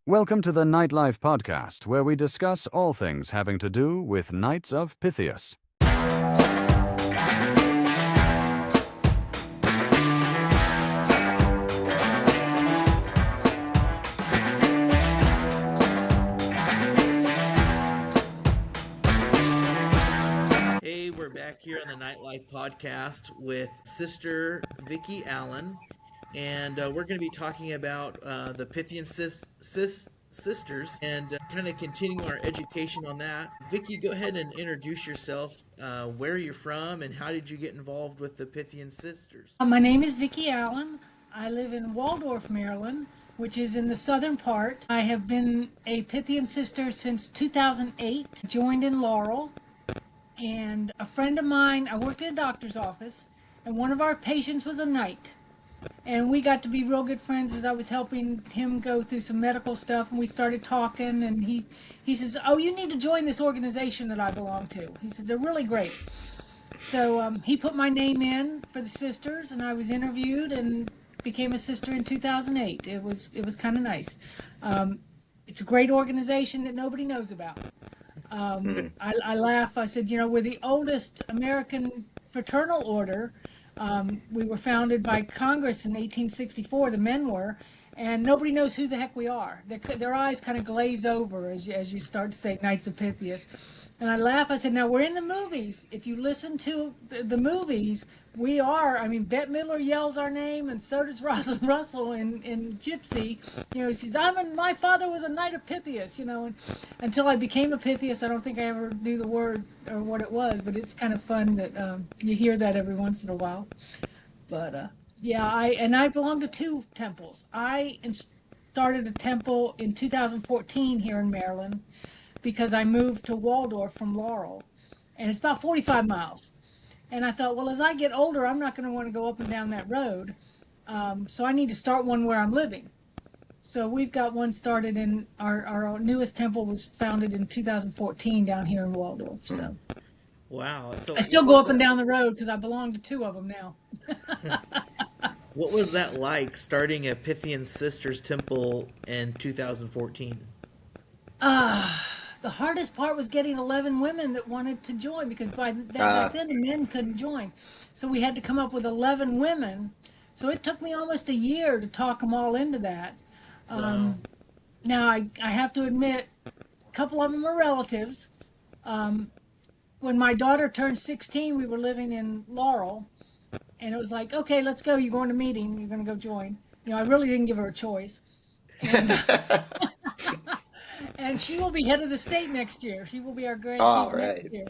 Welcome to the Nightlife Podcast, where we discuss all things having to do with Knights of Pythias. Hey, we're back here on the Nightlife Podcast with Sister Vickie Allen, and we're going to be talking about the Pythian Sisters and kind of continuing our education on that. Vickie, go ahead and introduce yourself, where you're from, and how did you get involved with the Pythian Sisters? My name is Vickie Allen. I live in Waldorf, Maryland, which is in the southern part. I have been a Pythian sister since 2008, joined in Laurel. And a friend of mine, I worked in a doctor's office, and one of our patients was a knight. And we got to be real good friends as I was helping him go through some medical stuff, and we started talking, and he says, "Oh, you need to join this organization that I belong to." He said, "They're really great." So he put my name in for the sisters, and I was interviewed and became a sister in 2008. It was kind of nice. It's a great organization that nobody knows about. I laugh. I said, we're the oldest American fraternal order. We were founded by Congress in 1864, the men were, and nobody knows who the heck we are. Their eyes kind of glaze over as you start to say Knights of Pythias. And I laugh. I said, now we're in the movies. If you listen to the movies, we are. I mean, Bette Midler yells our name, and so does Rosalind Russell in Gypsy. She's, my father was a Knight of Pythias, and until I became a Pythias, I don't think I ever knew the word or what it was, but it's kind of fun that you hear that every once in a while. But, I belong to two temples. I started a temple in 2014 here in Maryland, because I moved to Waldorf from Laurel, and it's about 45 miles. And I thought, well, as I get older, I'm not going to want to go up and down that road, so I need to start one where I'm living. So we've got one started in our newest temple was founded in 2014 down here in Waldorf. So Wow! So I still go up and down the road because I belong to two of them now. What was that like, starting a Pythian Sisters temple in 2014? The hardest part was getting 11 women that wanted to join, because back then the men couldn't join. So we had to come up with 11 women. So it took me almost a year to talk them all into that. Wow. Now, I have to admit, a couple of them are relatives. When my daughter turned 16, we were living in Laurel. And it was like, okay, let's go. You're going to meeting. You're going to go join. I really didn't give her a choice. And, and she will be head of the state next year. She will be our grand chief next year.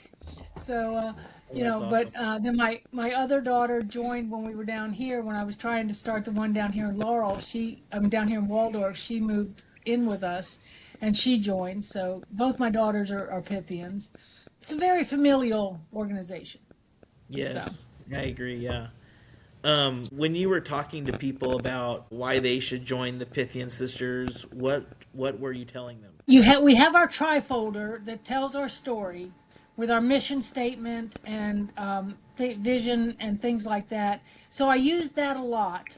So, awesome. but then my other daughter joined when we were down here. When I was trying to start the one down here in Laurel, down here in Waldorf, she moved in with us, and she joined. So both my daughters are Pythians. It's a very familial organization. Yes, so. I agree. Yeah. When you were talking to people about why they should join the Pythian Sisters, what were you telling them? We have our trifolder that tells our story with our mission statement and vision and things like that. So I used that a lot.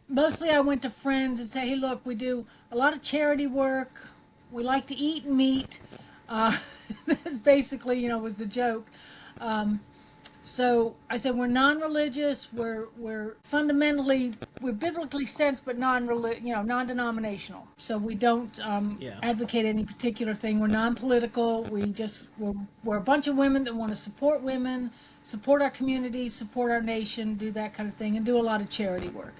Mostly I went to friends and say, hey, look, we do a lot of charity work. We like to eat and meet. That's basically, was the joke. So I said, we're non-religious, we're fundamentally, we're biblically sensed, but non-denominational. So we don't advocate any particular thing. We're non-political. We're a bunch of women that want to support women, support our community, support our nation, do that kind of thing, and do a lot of charity work.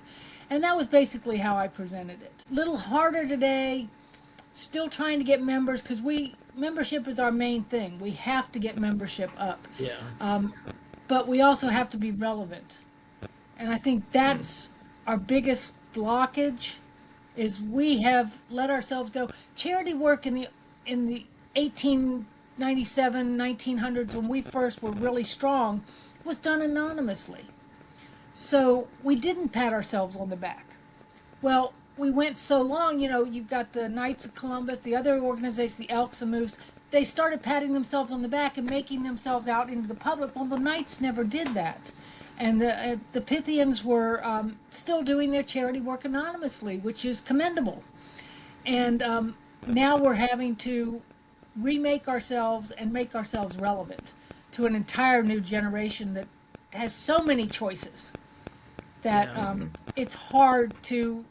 And that was basically how I presented it. A little harder today, still trying to get members, because membership is our main thing. We have to get membership up. Yeah. But we also have to be relevant. And I think that's our biggest blockage, is we have let ourselves go. Charity work in the 1897, 1900s, when we first were really strong, was done anonymously. So we didn't pat ourselves on the back. Well, we went so long, you've got the Knights of Columbus, the other organizations, the Elks and Moves, they started patting themselves on the back and making themselves out into the public. Well, the Knights never did that. And the Pythians were still doing their charity work anonymously, which is commendable. And now we're having to remake ourselves and make ourselves relevant to an entire new generation that has so many choices that Yeah. it's hard to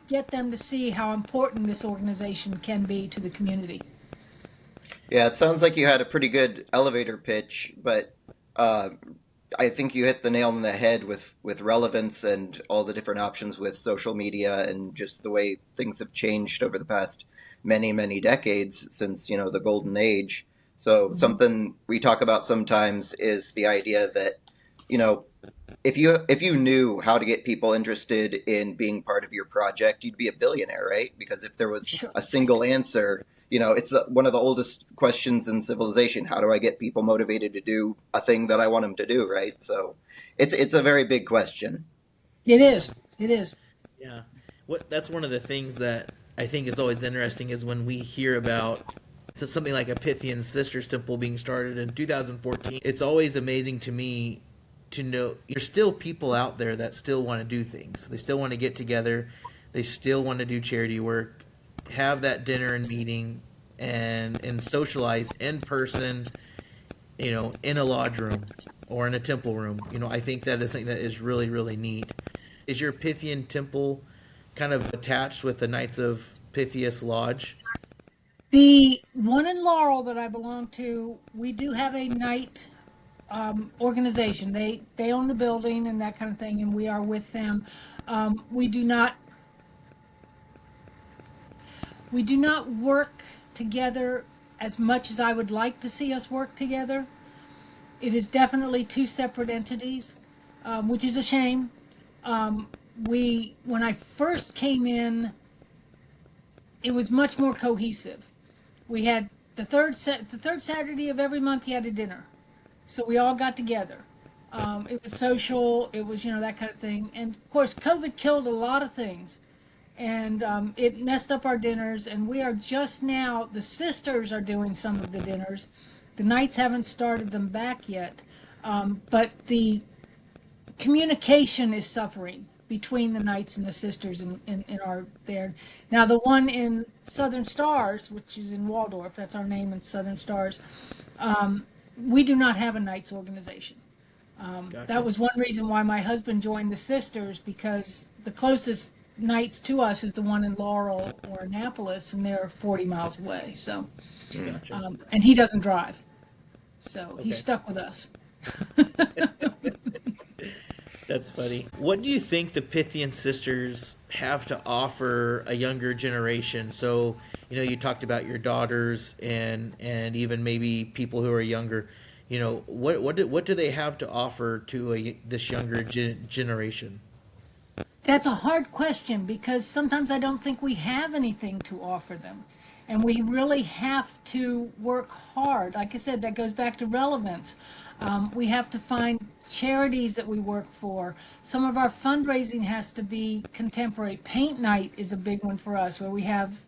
get them to see how important this organization can be to the community. Yeah, it sounds like you had a pretty good elevator pitch, but uh, I think you hit the nail on the head with relevance and all the different options with social media and just the way things have changed over the past many, many decades since, the golden age. So Mhm. something we talk about sometimes is the idea that, you know, if you knew how to get people interested in being part of your project, you'd be a billionaire, right? Because if there was Sure. a single answer, it's one of the oldest questions in civilization. How do I get people motivated to do a thing that I want them to do, right? So it's a very big question. It Yeah. is. It is. Yeah. That's one of the things that I think is always interesting is when we hear about something like a Pythian Sisters temple being started in 2014. It's always amazing to me to know there's still people out there that still want to do things. They still want to get together. They still want to do charity work, have that dinner and meeting, and socialize in person. In a lodge room or in a temple room. I think that is something that is really, really neat. Is your Pythian temple kind of attached with the Knights of Pythias Lodge? The one in Laurel that I belong to, we do have a night organization. They own the building and that kind of thing, and we are with them. We do not work together as much as I would like to see us work together. It is definitely two separate entities, which is a shame. Um, when I first came in, it was much more cohesive. We had the third Saturday of every month. You had a dinner, so we all got together. It was social. It was that kind of thing. And of course, COVID killed a lot of things, and it messed up our dinners. And we are just now. The sisters are doing some of the dinners. The Knights haven't started them back yet, but the communication is suffering between the Knights and the Sisters in our there. Now the one in Southern Stars, which is in Waldorf, that's our name in Southern Stars, we do not have a Knights organization. That Gotcha. was one reason why my husband joined the Sisters, because the closest Knights to us is the one in Laurel or Annapolis, and they're 40 miles away. So, Gotcha. and he doesn't drive, so he's Okay. stuck with us. That's funny. What do you think the Pythian Sisters have to offer a younger generation? So, you talked about your daughters and even maybe people who are younger. What do they have to offer to this younger generation? That's a hard question because sometimes I don't think we have anything to offer them. And we really have to work hard. Like I said, that goes back to relevance. We have to find charities that we work for. Some of our fundraising has to be contemporary. Paint night is a big one for us, where we have,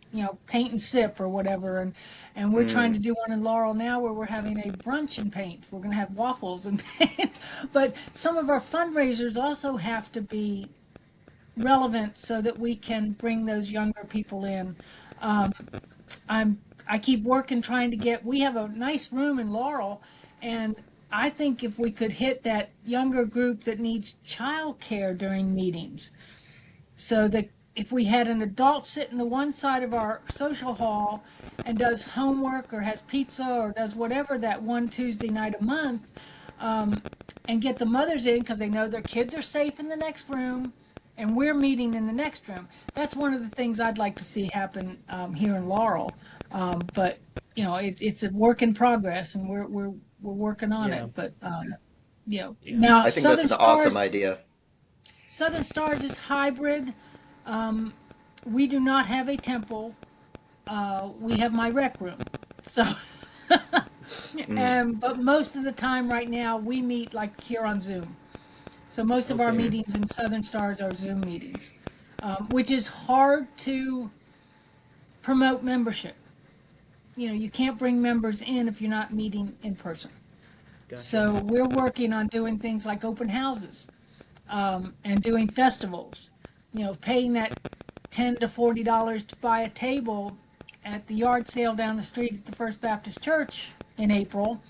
paint and sip or whatever. And we're trying to Mm. do one in Laurel now where we're having a brunch and paint. We're going to have waffles and paint. But some of our fundraisers also have to be relevant so that we can bring those younger people in. Um, I keep working trying to get. We have a nice room in Laurel, and I think if we could hit that younger group that needs childcare during meetings, so that if we had an adult sit in the one side of our social hall and does homework or has pizza or does whatever that one Tuesday night a month, um, and get the mothers in because they know their kids are safe in the next room and we're meeting in the next room. That's one of the things I'd like to see happen here in Laurel. But it's a work in progress, and we're working on Yeah. it. But Yeah. now I think that's an awesome idea. Southern Stars is hybrid. Um, we do not have a temple. We have my rec room. So, Mm. but most of the time right now we meet like here on Zoom. So most of our Okay. Mm. meetings in Southern Stars are Zoom meetings, which is hard to promote membership. You can't bring members in if you're not meeting in person. Gotcha. So we're working on doing things like open houses, and doing festivals. Paying that $10 to $40 to buy a table at the yard sale down the street at the First Baptist Church in April.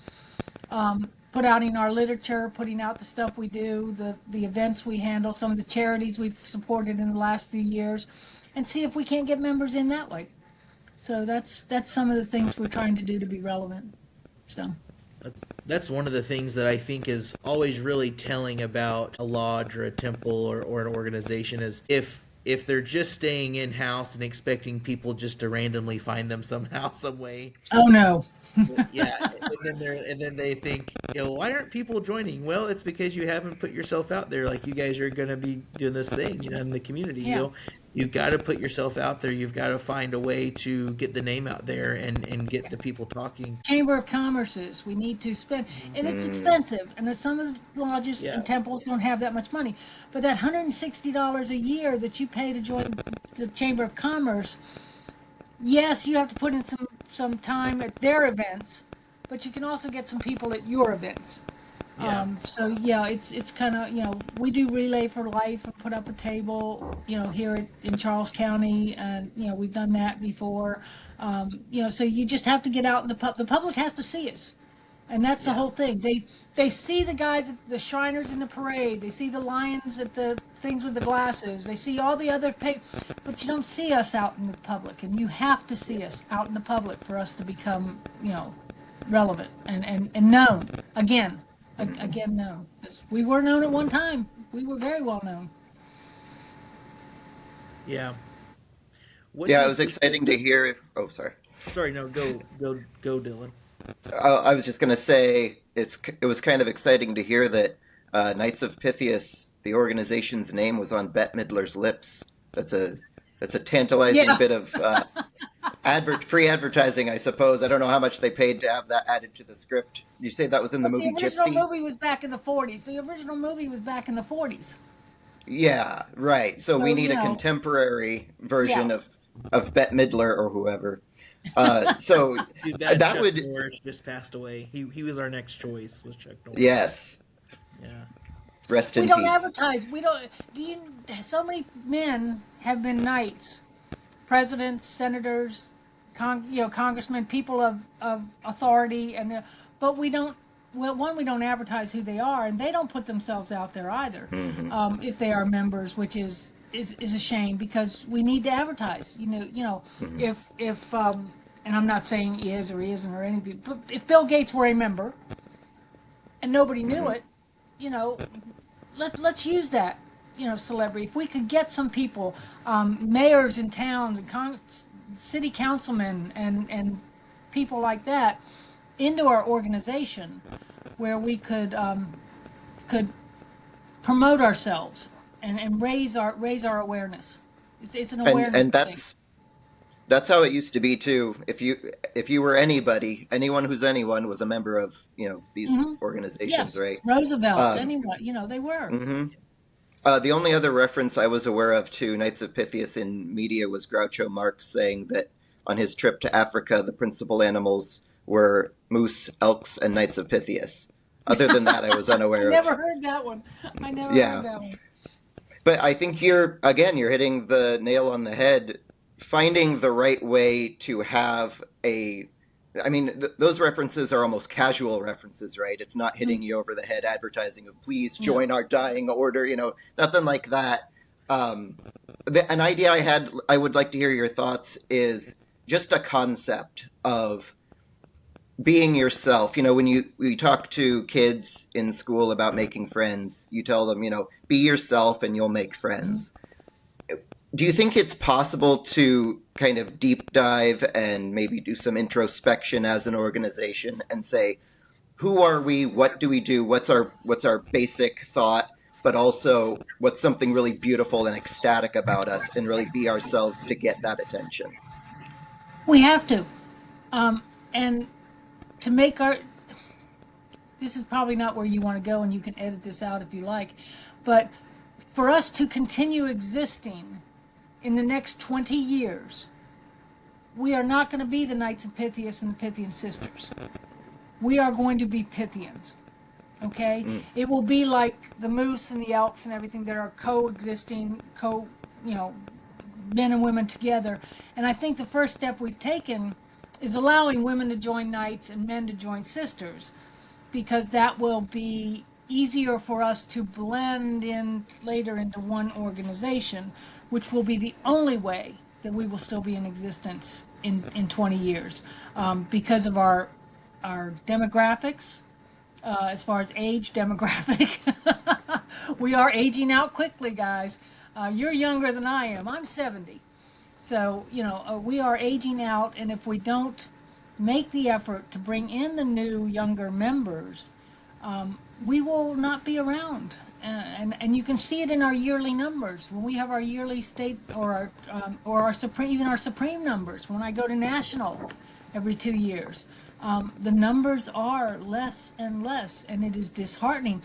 Put out in our literature, putting out the stuff we do, the events we handle, some of the charities we've supported in the last few years, and see if we can't get members in that way. So that's some of the things we're trying to do to be relevant. So That's one of the things that I think is always really telling about a lodge or a temple or an organization is if they're just staying in-house and expecting people just to randomly find them somehow, some way. oh no. Yeah, and then they think, why aren't people joining? Well, it's because you haven't put yourself out there. Like, you guys are going to be doing this thing, in the community. Yeah. You've got to put yourself out there. You've got to find a way to get the name out there and get the people talking. Chamber of Commerce's, we need to spend, and it's expensive, and some of the lodges and temples don't have that much money. But that $160 a year that you pay to join the Chamber of Commerce, yes, you have to put in some time at their events, but you can also get some people at your events. Yeah. So yeah, it's kind of, we do Relay for Life and put up a table, here in Charles County, and we've done that before. So you just have to get out in the public has to see us, and that's the whole thing. They see the guys at the Shriners in the parade, they see the lions at the things with the glasses, they see all the other but you don't see us out in the public, and you have to see us out in the public for us to become relevant and known again. Again, known. We were known at one time. We were very well known. Yeah. Yeah, it was exciting to hear. Oh, sorry. Sorry, no, go, Dylan. I was just going to say it was kind of exciting to hear that Knights of Pythias, the organization's name, was on Bette Midler's lips. That's a tantalizing bit of free advertising, I suppose. I don't know how much they paid to have that added to the script. You say that was in the movie Gypsy? The original movie was back in the 40s. The original movie was back in the 40s. Yeah, right. So we need a contemporary version of Bette Midler or whoever. So Too bad that Chuck would Norris just passed away. He was our next choice. Was Chuck Norris? Yes. Yeah. Rest in We peace. don't advertise. We don't. So many men have been knights, presidents, senators, congressmen, people of authority, but we don't. Well, one, we don't advertise who they are, and they don't put themselves out there either. Mm-hmm. If they are members, which is a shame, because we need to advertise. Mm-hmm. If and I'm not saying he is or he isn't or anything, but if Bill Gates were a member and nobody knew it, let's use that, celebrity. If we could get some people, mayors in towns and city councilmen and people like that into our organization, where we could promote ourselves and raise our awareness. It's an awareness and that's how it used to be too. If you were anybody, anyone who's anyone was a member of these organizations, yes. right? Roosevelt, anyone, they were. Mm-hmm. The only other reference I was aware of to Knights of Pythias in media was Groucho Marx saying that on his trip to Africa, the principal animals were moose, elks, and Knights of Pythias. Other than that, I was unaware of. I never heard that one. Heard that one. But I think you're hitting the nail on the head. Finding the right way to have those references are almost casual references, right? It's not hitting you over the head advertising of please join our dying order, nothing like that. An idea I would like to hear your thoughts is just a concept of being yourself. When we talk to kids in school about making friends, you tell them, be yourself and you'll make friends. Do you think it's possible to kind of deep dive and maybe do some introspection as an organization and say, who are we? What do we do? What's our basic thought? But also, what's something really beautiful and ecstatic about us, and really be ourselves to get that attention? We have to, and to make this is probably not where you want to go, and you can edit this out if you like, but for us to continue existing in the next 20 years, we are not going to be the Knights of Pythias and the Pythian Sisters. We are going to be Pythians, okay? It will be like the moose and the elks and everything that are coexisting, men and women together. And I think the first step we've taken is allowing women to join Knights and men to join Sisters, because that will be easier for us to blend in later into one organization, which will be the only way that we will still be in existence in 20 years, because of our demographics, as far as age demographic. We are aging out quickly, guys. You're younger than I am. I'm 70. So, we are aging out, and if we don't make the effort to bring in the new, younger members, we will not be around. And you can see it in our yearly numbers. When we have our yearly state or our supreme, even our supreme numbers, when I go to national every 2 years, the numbers are less and less, and it is disheartening.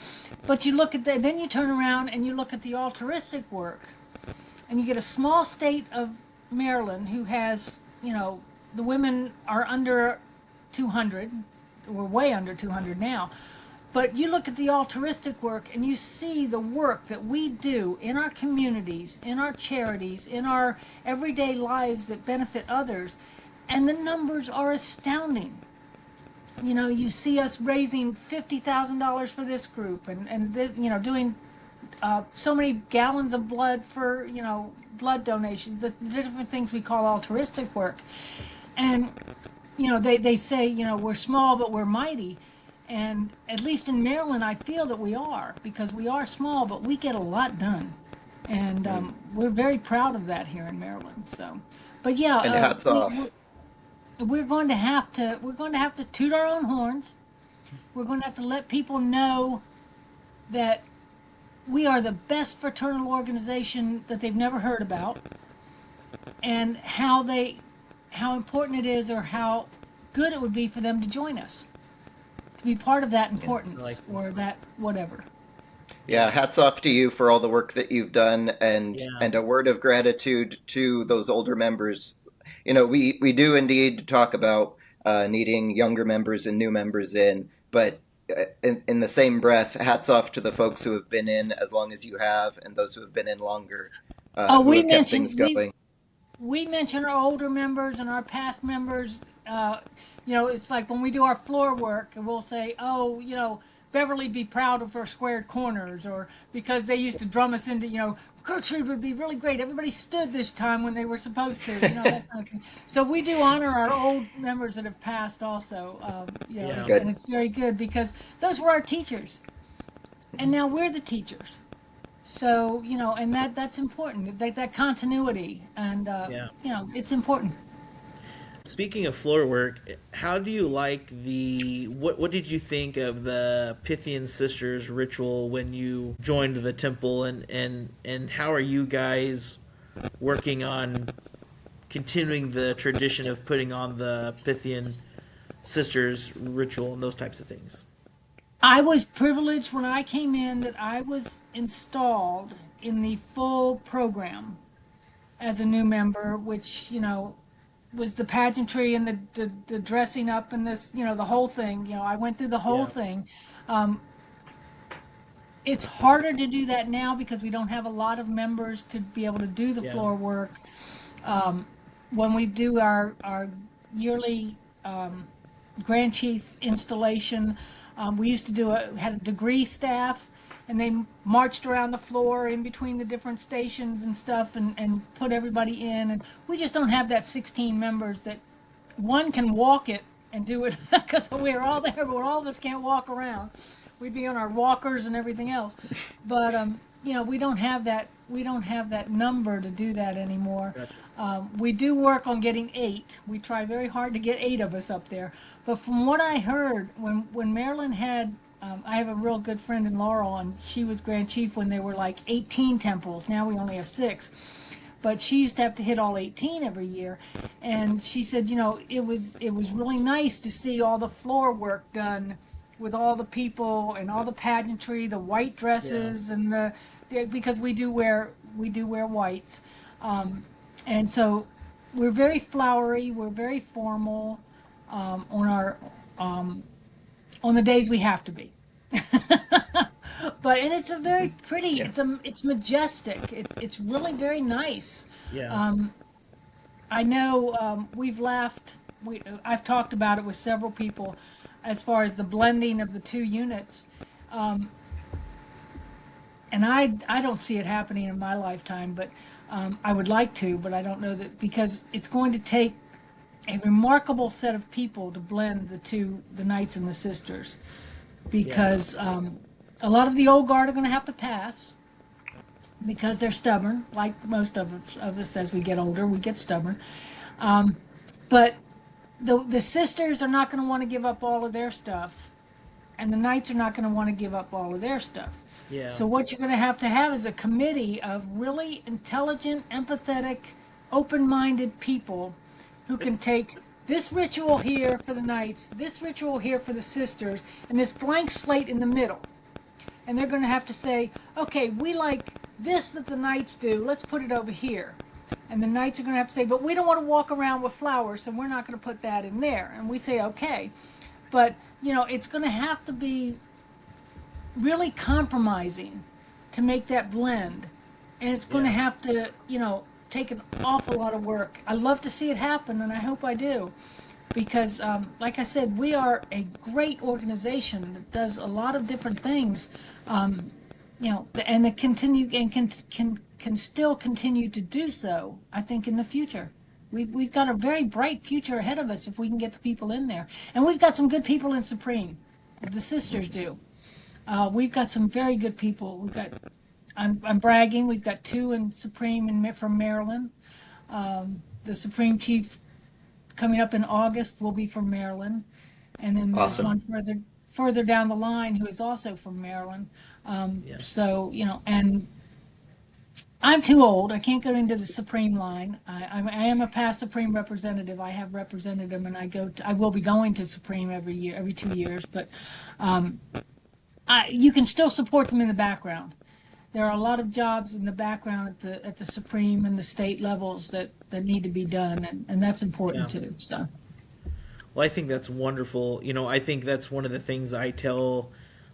But you look at that, then you turn around and you look at the altruistic work, and you get a small state of Maryland who has, the women are under 200, we're way under 200 now. But you look at the altruistic work and you see the work that we do in our communities, in our charities, in our everyday lives that benefit others, and the numbers are astounding. You see us raising $50,000 for this group, and doing so many gallons of blood for, blood donation, the different things we call altruistic work. And, they say, we're small, but we're mighty. And at least in Maryland, I feel that we are, because we are small, but we get a lot done. And we're very proud of that here in Maryland. So, but yeah, And hats off. we're going to have to toot our own horns. We're going to have to let people know that we are the best fraternal organization that they've never heard about, and how important it is, or how good it would be for them to join us, to be part of that importance, or that whatever. Yeah, hats off to you for all the work that you've done, and a word of gratitude to those older members. We do indeed talk about needing younger members and new members in, but in the same breath, hats off to the folks who have been in as long as you have, and those who have been in longer, who have kept things going. We mention our older members and our past members. It's like when we do our floor work, and we'll say, Beverly be proud of her squared corners, or because they used to drum us into, Gertrude would be really great. Everybody stood this time when they were supposed to, that kind of thing. So we do honor our old members that have passed also, and it's very good, because those were our teachers, and now we're the teachers. So, and that's important, that continuity, and, it's important. Speaking of floor work, how do you like what did you think of the Pythian Sisters ritual when you joined the temple, and how are you guys working on continuing the tradition of putting on the Pythian Sisters ritual and those types of things? I was privileged when I came in that I was installed in the full program as a new member, which, was the pageantry and the dressing up and this, the whole thing. I went through the whole thing. It's harder to do that now because we don't have a lot of members to be able to do the floor work. When we do our yearly Grand Chief installation, we used to had a degree staff, and they marched around the floor in between the different stations and stuff, and put everybody in. And we just don't have that 16 members that one can walk it and do it, because we're all there, but all of us can't walk around. We'd be on our walkers and everything else. But we don't have that number to do that anymore. Gotcha. We do work on getting 8. We try very hard to get 8 of us up there. But from what I heard, when Maryland had, I have a real good friend in Laurel, and she was Grand Chief when there were like 18 temples. Now we only have 6. But she used to have to hit all 18 every year. And she said, it was really nice to see all the floor work done with all the people and all the pageantry, the white dresses, and because we do wear whites. And so we're very flowery, we're very formal on the days we have to be. And it's a very pretty, it's majestic. It's really very nice. Yeah. I know we've laughed. I've talked about it with several people as far as the blending of the two units. Um, and I don't see it happening in my lifetime, but I would like to, but I don't know that because it's going to take a remarkable set of people to blend the knights and the sisters, Yeah. because a lot of the old guard are going to have to pass because they're stubborn, like most of us as we get older, we get stubborn. But the sisters are not going to want to give up all of their stuff, and the knights are not going to want to give up all of their stuff. Yeah. So what you're going to have is a committee of really intelligent, empathetic, open-minded people who can take this ritual here for the knights, this ritual here for the sisters, and this blank slate in the middle. And they're going to have to say, okay, we like this that the knights do, let's put it over here. And the knights are going to have to say, but we don't want to walk around with flowers, so we're not going to put that in there. And we say, okay. But, it's going to have to be really compromising to make that blend. And it's going to have to, take an awful lot of work. I love to see it happen, and I hope I do. Because, like I said, we are a great organization that does a lot of different things, and that continue and can still continue to do so, I think, in the future. We've got a very bright future ahead of us if we can get the people in there. And we've got some good people in Supreme. The sisters do. We've got some very good people. I'm bragging, we've got 2 in Supreme from Maryland. The Supreme Chief coming up in August will be from Maryland. And then there's Awesome. one further down the line who is also from Maryland. Yeah. So, and I'm too old. I can't go into the Supreme line. I am a past Supreme representative. I have represented them, and I will be going to Supreme every 2 years. But you can still support them in the background. There are a lot of jobs in the background at the Supreme and the state levels that need to be done, and that's important too. So. Well, I think that's wonderful. I think that's one of the things I'm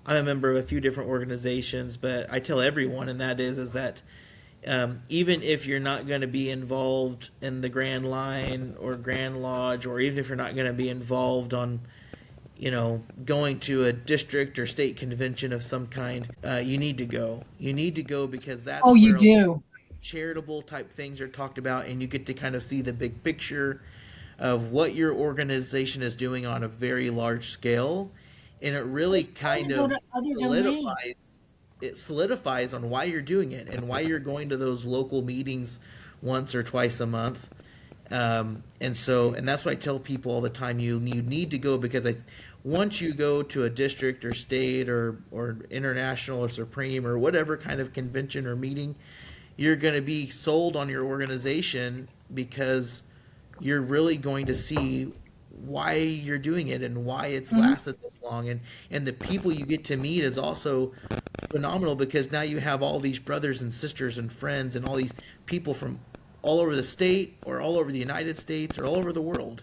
a member of a few different organizations, but I tell everyone, and that is that even if you're not going to be involved in the Grand Line or Grand Lodge, or even if you're not going to be involved on, going to a district or state convention of some kind, you need to go. You need to go because that's Oh, you where do. charitable type things are talked about, and you get to kind of see the big picture of what your organization is doing on a very large scale, and it really kind of solidifies on why you're doing it and why you're going to those local meetings once or twice a month. And that's what I tell people all the time. You need to go because once you go to a district or state or international or Supreme or whatever kind of convention or meeting, you're going to be sold on your organization because you're really going to see why you're doing it and why it's lasted this long. And the people you get to meet is also phenomenal because now you have all these brothers and sisters and friends and all these people from all over the state or all over the United States or all over the world.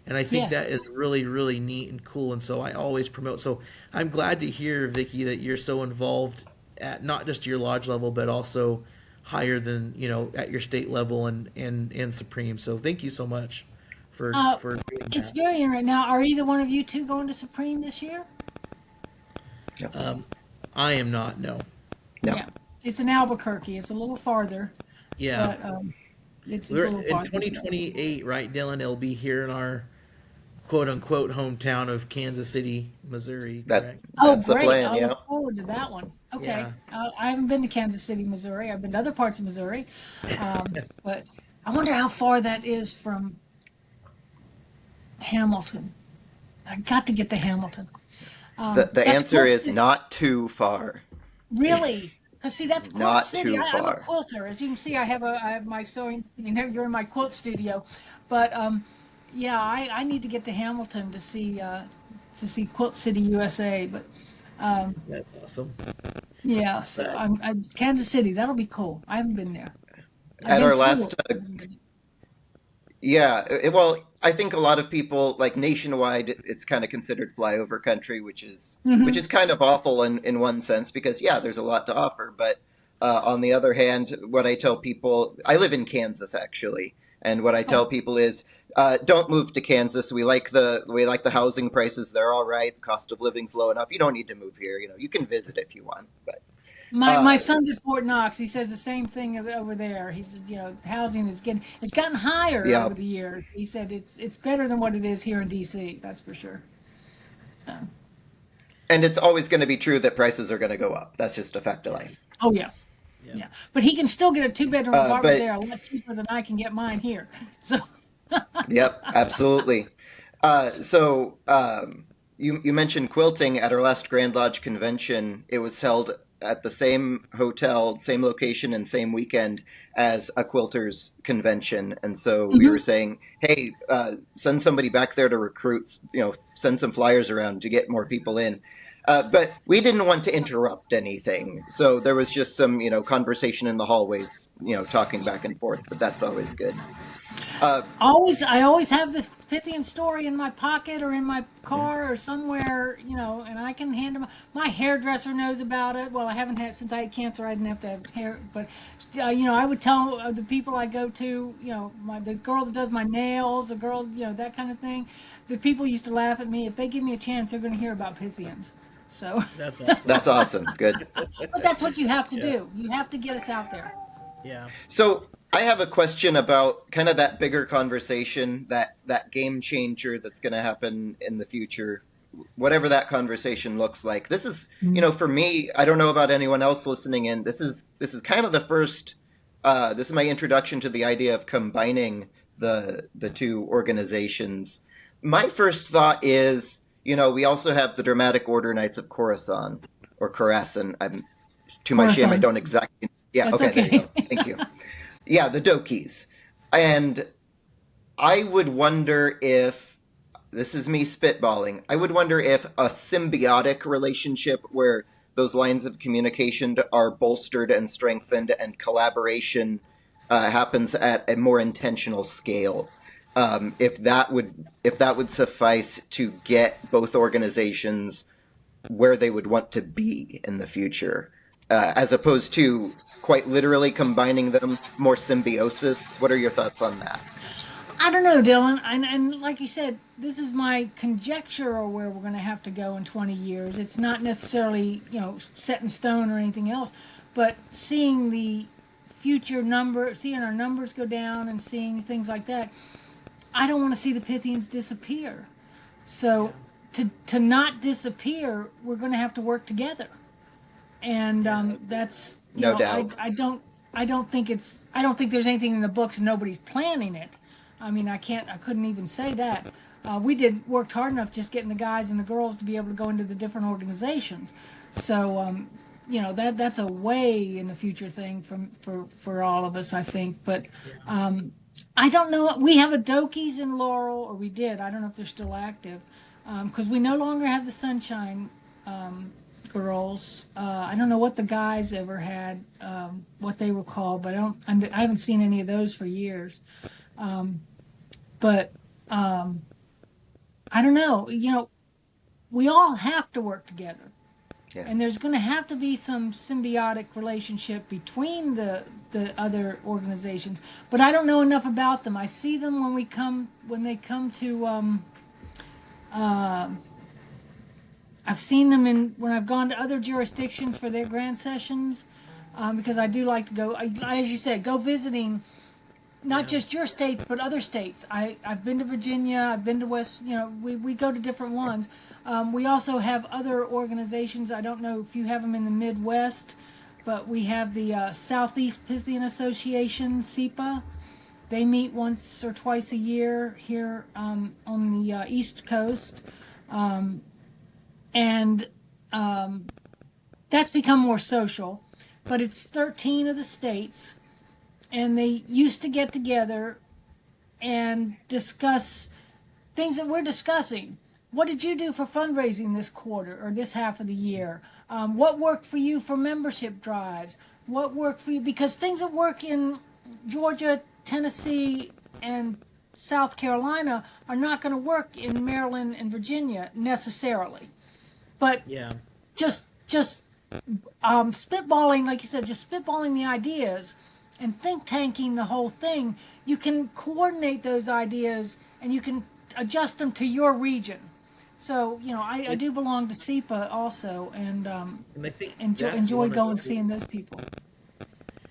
And I think that is really, really neat and cool. And so I always promote. So I'm glad to hear, Vickie, that you're so involved at not just your lodge level, but also higher than, at your state level and Supreme. So thank you so much for doing that. It's very interesting. Now, are either one of you 2 going to Supreme this year? I am not, no. Yeah. It's in Albuquerque. It's a little farther. Yeah. But it's a We're little in farther. 2028, right, Dylan? It'll be here in our quote-unquote hometown of Kansas City, Missouri, correct? That's the Great. plan, I yeah. look forward to that one. Okay. Yeah. I haven't been to Kansas City, Missouri. I've been to other parts of Missouri. But I wonder how far that is from Hamilton. I got to get to Hamilton. The That's answer Quilt is City. not too far. Really? Because see, that's Quilt Not City. too I'm a far. quilter. As you can see, I have my sewing. You're in my quilt studio, but yeah, I need to get to Hamilton to see Quilt City, USA. But That's awesome. yeah, so I'm Kansas City. That'll be cool. I haven't been there. I've At been our through last it. well, I think a lot of people, like nationwide, it's kind of considered flyover country, which is kind of awful in one sense because there's a lot to offer. But On the other hand, what I tell people, I live in Kansas actually, and what I tell people is, don't move to Kansas. We like the housing prices; they're all right. The cost of living's low enough. You don't need to move here. You can visit if you want, but My uh, son's at Fort Knox. He says the same thing over there. He said, housing it's gotten higher yeah, over the years. He said it's better than what it is here in DC. That's for sure. So, and it's always going to be true that prices are going to go up. That's just a fact of life. oh yeah, Yeah. yeah. But he can still get a 2-bedroom apartment But there a lot cheaper than I can get mine here. So, yep, absolutely. So you mentioned quilting at our last Grand Lodge convention. It was held at the same hotel, same location, and same weekend as a quilters convention. And so we were mhm. saying, hey, send somebody back there to recruit, send some flyers around to get more people in. But we didn't want to interrupt anything. So there was just some, conversation in the hallways, talking back and forth, but that's always good. Uh, I always have this Pythian story in my pocket or in my car or somewhere, and I can hand them. My hairdresser knows about it. Well, I haven't had since I had cancer. I didn't have to have hair, but I would tell the people I go to, the girl that does my nails, the girl, that kind of thing. The people used to laugh at me. If they give me a chance, they're going to hear about Pythians. So, That's awesome. that's awesome. Good. but that's what you have to Yeah. do. You have to get us out there. Yeah. So I have a question about kind of that bigger conversation, that game changer that's going to happen in the future, whatever that conversation looks like. This is, for me, I don't know about anyone else listening in. This is kind of the first. This is my introduction to the idea of combining the two organizations. My first thought is, we also have the Dramatic Order Knights of Khorasan or Khorasan. I'm to my shame, I Coruscant. don't exactly. Yeah, That's okay, there you okay. go. Thank you. Yeah, the Dokis. And I would wonder if, this is me spitballing, I would wonder if a symbiotic relationship where those lines of communication are bolstered and strengthened and collaboration happens at a more intentional scale. If that would suffice to get both organizations where they would want to be in the future, as opposed to quite literally combining them, more symbiosis. What are your thoughts on that? I don't know, Dylan. And like you said, this is my conjecture of where we're going to have to go in 20 years. It's not necessarily, set in stone or anything else, but seeing the future seeing our numbers go down and seeing things like that, I don't want to see the Pythians disappear. So to not disappear, we're going to have to work together. And that's, No doubt. I don't think there's anything in the books and nobody's planning it. I mean, I couldn't even say that. We worked hard enough just getting the guys and the girls to be able to go into the different organizations. So, that's a way in the future thing for all of us, I think. But I don't know. We have a Dokies in Laurel, or we did. I don't know if they're still active, because we no longer have the Sunshine girls. I don't know what the guys ever had, what they were called, but I haven't seen any of those for years. But I don't know. We all have to work together. Yeah. And there's going to have to be some symbiotic relationship between the other organizations, but I don't know enough about them. I see them when they come to. I've seen them when I've gone to other jurisdictions for their grand sessions, because I do like to go. As you said, go visiting. Not just your state, but other states. I've been to Virginia. I've been to West. We go to different ones. We also have other organizations. I don't know if you have them in the Midwest, but we have the Southeast Pythian Association, SEPA. They meet once or twice a year here on the East Coast, and that's become more social. But it's 13 of the states. And they used to get together and discuss things that we're discussing. What did you do for fundraising this quarter or this half of the year? What worked for you for membership drives? What worked for you? Because things that work in Georgia, Tennessee, and South Carolina are not going to work in Maryland and Virginia necessarily. But Yeah. just spitballing, like you said, just spitballing the ideas and think tanking the whole thing, you can coordinate those ideas and you can adjust them to your region. So, I do belong to SEPA also, and And I think enjoy going seeing those people.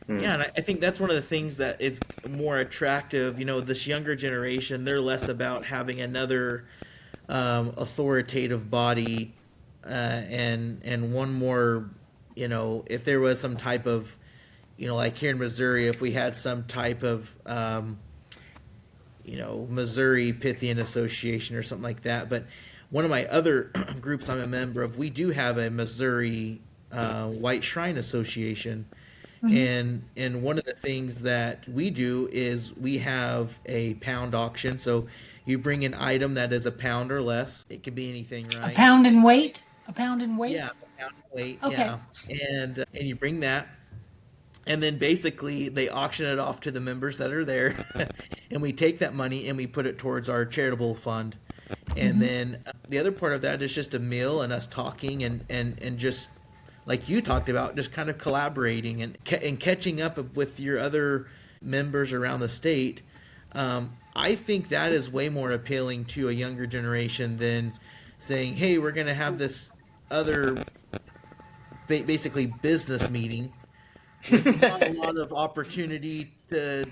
Yeah, and I think that's one of the things that is more attractive. This younger generation, they're less about having another authoritative body, and one more. If there was some type of, like here in Missouri, if we had some type of, Missouri Pythian Association or something like that. But one of my other groups I'm a member of, we do have a Missouri White Shrine Association. And one of the things that we do is we have a pound auction. So you bring an item that is a pound or less. It could be anything, right? A pound in weight? A pound in weight? Yeah, a pound in weight. Okay. Yeah, and you bring that, and then basically they auction it off to the members that are there, and we take that money and we put it towards our charitable fund. And then the other part of that is just a meal and us talking and just like you talked about, just kind of collaborating and catching up with your other members around the state. I think that is way more appealing to a younger generation than saying, hey, we're going to have this other basically business meeting with not a lot of opportunity to,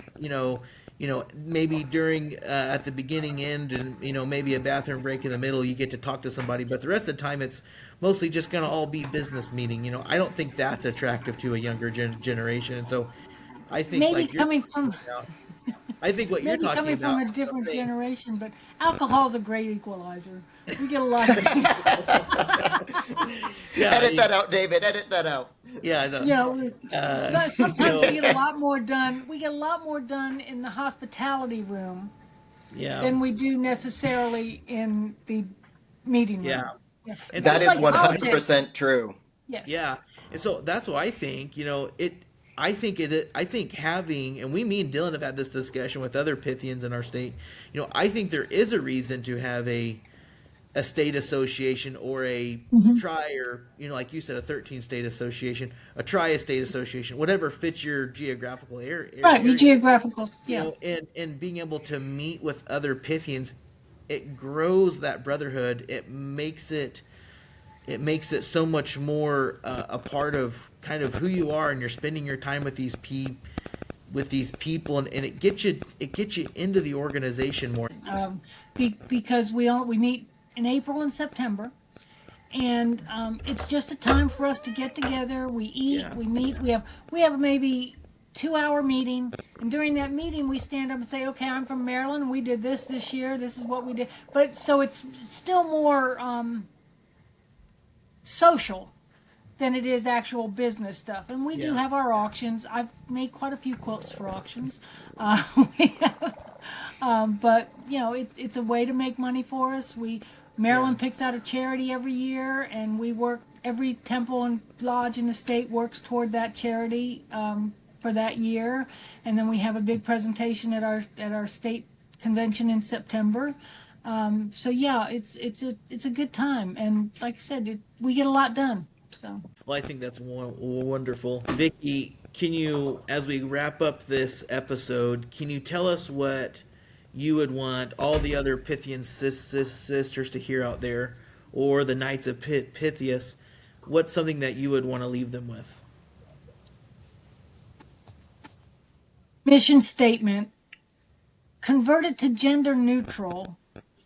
maybe during at the beginning end and, maybe a bathroom break in the middle, you get to talk to somebody. But the rest of the time, it's mostly just going to all be business meeting. I don't think that's attractive to a younger generation. And so I think maybe coming from... I think what you're talking coming about... from a different generation, but alcohol's a great equalizer. We get a lot of things. Edit that out, David. Edit that out. Yeah, I know. Sometimes we get a lot more done. We get a lot more done in the hospitality room than we do necessarily in the meeting room. Yeah. And that is 100% true. Yes. Yeah. And so that's what I think, I think having, and we, me and Dylan have had this discussion with other Pythians in our state, I think there is a reason to have a state association or a tri, or, like you said, a 13-state association, a tri-state association, whatever fits your geographical area. Right, your geographical, yeah. And being able to meet with other Pythians, it grows that brotherhood. It makes it so much more a part of kind of who you are, and you're spending your time with these people, and it gets you into the organization more. Because we meet in April and September, and it's just a time for us to get together. We eat, we meet. We have maybe 2-hour meeting, and during that meeting we stand up and say, okay, I'm from Maryland, we did this year, this is what we did. But so it's still more social than it is actual business stuff. And we do have our auctions. I've made quite a few quotes for auctions. But it's a way to make money for us. Maryland picks out a charity every year, and we work. Every temple and lodge in the state works toward that charity for that year, and then we have a big presentation at our state convention in September. So yeah, it's a good time, and like I said, we get a lot done. So. Well, I think that's wonderful. Vickie, can you, as we wrap up this episode, can you tell us what you would want all the other Pythian sisters to hear out there, or the Knights of Pythias? What's something that you would want to leave them with? Mission statement: convert it to gender neutral,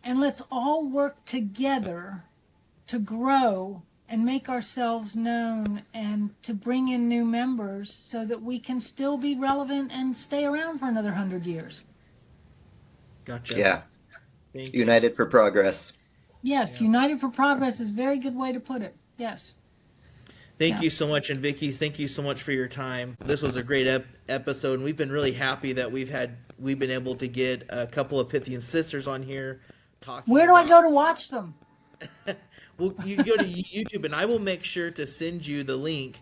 and let's all work together to grow and make ourselves known and to bring in new members so that we can still be relevant and stay around for another 100 years. Gotcha. Yeah. Thank you. United for progress. Yes, United for Progress is a very good way to put it. Yes. Thank you so much, and Vickie, thank you so much for your time. This was a great episode, and we've been really happy that we've been able to get a couple of Pythian sisters on here talking. Where do I go to watch them? Well, you can go to YouTube, and I will make sure to send you the link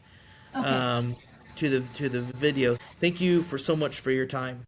to the video. Thank you so much for your time.